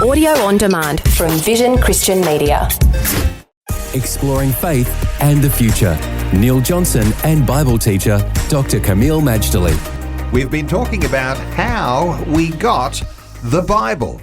audio on demand from Vision Christian Media. Exploring faith and the future. Neil Johnson and Bible teacher Dr. Kameel Majdali. We've been talking about how we got the Bible.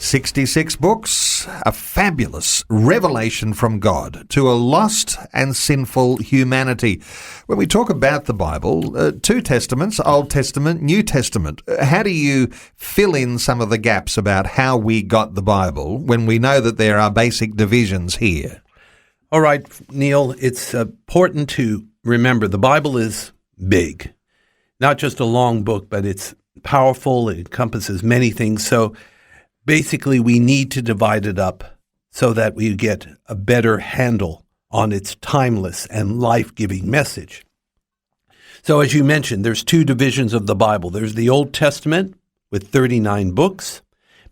66 books, a fabulous revelation from God to a lost and sinful humanity. When we talk about the Bible, two testaments, Old Testament, New Testament, how do you fill in some of the gaps about how we got the Bible when we know that there are basic divisions here? All right, Neil, it's important to remember the Bible is big. Not just a long book, but it's powerful. It encompasses many things. So basically, we need to divide it up so that we get a better handle on its timeless and life-giving message. So as you mentioned, there's two divisions of the Bible. There's the Old Testament with 39 books,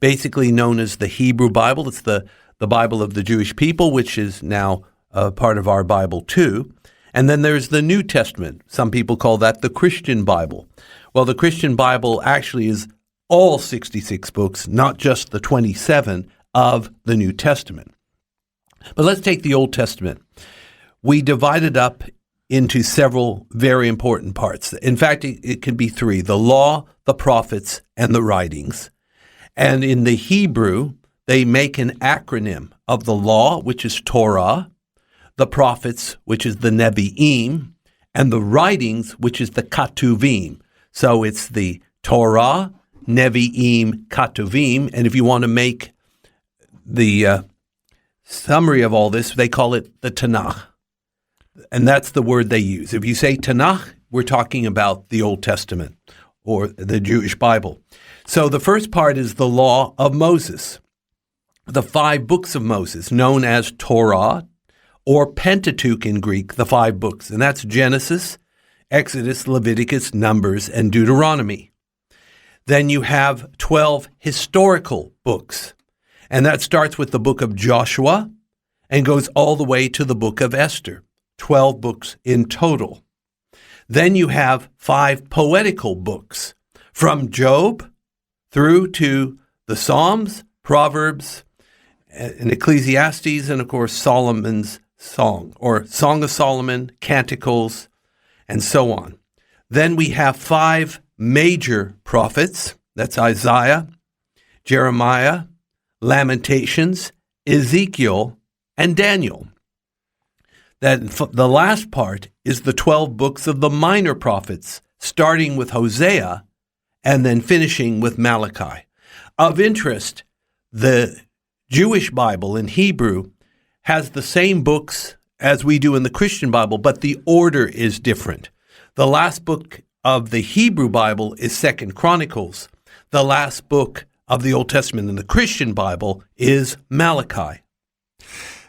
basically known as the Hebrew Bible. It's the Bible of the Jewish people, which is now part of our Bible too. And then there's the New Testament. Some people call that the Christian Bible. Well, the Christian Bible actually is all 66 books, not just the 27 of the New Testament. But let's take the Old Testament. We divide it up into several very important parts. In fact, it can be three: the law, the prophets, and the writings. And in the Hebrew, they make an acronym of the law, which is Torah, the prophets, which is the Nevi'im, and the writings, which is the Ketuvim. So it's the Torah, Nevi'im, Ketuvim, and if you want to make the summary of all this, they call it the Tanakh. And that's the word they use. If you say Tanakh, we're talking about the Old Testament or the Jewish Bible. So the first part is the law of Moses, the 5 books of Moses, known as Torah or Pentateuch in Greek, the 5 books. And that's Genesis, Exodus, Leviticus, Numbers, and Deuteronomy. Then you have 12 historical books, and that starts with the book of Joshua and goes all the way to the book of Esther, 12 books in total. Then you have 5 poetical books, from Job through to the Psalms, Proverbs, and Ecclesiastes, and of course Solomon's Song, or Song of Solomon, Canticles, and so on. Then we have 5 major prophets, that's Isaiah, Jeremiah, Lamentations, Ezekiel, and Daniel. The last part is the 12 books of the minor prophets, starting with Hosea and then finishing with Malachi. Of interest, the Jewish Bible in Hebrew has the same books as we do in the Christian Bible, but the order is different. The last book of the Hebrew Bible is 2 Chronicles. The last book of the Old Testament in the Christian Bible is Malachi.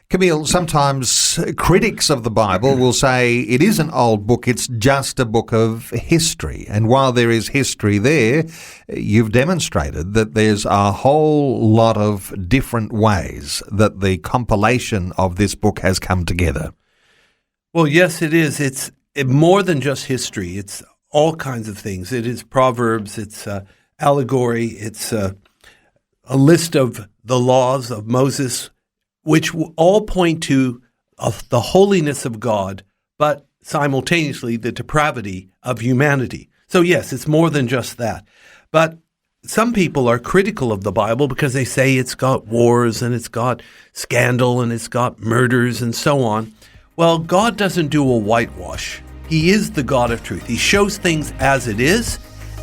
Kameel, sometimes critics of the Bible will say it is an old book, it's just a book of history. And while there is history there, you've demonstrated that there's a whole lot of different ways that the compilation of this book has come together. Well, yes, it is. It's more than just history. It's all kinds of things. It is Proverbs, it's allegory, it's a list of the laws of Moses, which all point to the holiness of God, but simultaneously the depravity of humanity. So yes, it's more than just that. But some people are critical of the Bible because they say it's got wars and it's got scandal and it's got murders and so on. Well, God doesn't do a whitewash. He is the God of truth. He shows things as it is,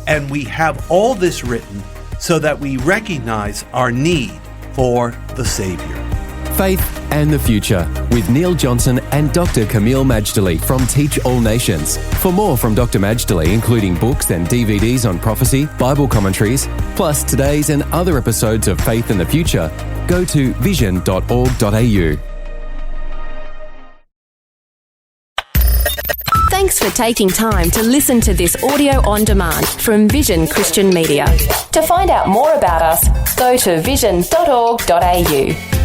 and we have all this written so that we recognize our need for the Savior. Faith and the Future with Neil Johnson and Dr. Kameel Majdali from Teach All Nations. For more from Dr. Majdali, including books and DVDs on prophecy, Bible commentaries, plus today's and other episodes of Faith and the Future, go to vision.org.au. Thanks for taking time to listen to this audio on demand from Vision Christian Media. To find out more about us, go to vision.org.au.